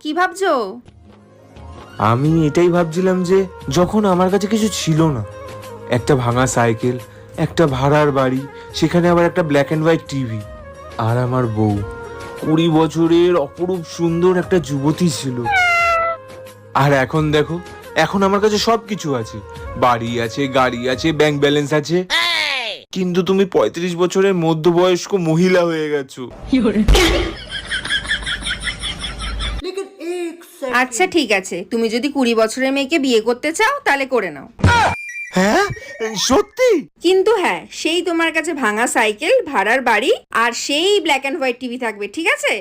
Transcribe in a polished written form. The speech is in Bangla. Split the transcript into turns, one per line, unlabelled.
কি ভাবছো?
আমি এটাই ভাবছিলাম যে যখন আমার কাছে কিছু ছিল না, একটা ভাঙা সাইকেল, একটা ভাড়ার বাড়ি, সেখানে আবার একটা ব্ল্যাক অ্যান্ড হোয়াইট টিভি, আর আমার বউ 20 বছরের অপরূপ সুন্দর একটা যুবতী ছিল। আর এখন দেখো, এখন আমার কাছে সবকিছু আছে, বাড়ি আছে, গাড়ি আছে, ব্যাংক ব্যালেন্স আছে, কিন্তু তুমি 35 বছরের মধ্যবয়স্ক মহিলা হয়ে গেছো।
আচ্ছা ঠিক আছে, তুমি যদি 20 বছরের মেয়েকে বিয়ে করতে চাও তাহলে করে নাও।
হ্যাঁ, সত্যি?
কিন্তু হ্যাঁ, সেই তোমার কাছে ভাঙা সাইকেল, ভাড়ার বাড়ি আর সেই ব্ল্যাক অ্যান্ড হোয়াইট টিভি থাকবে, ঠিক আছে?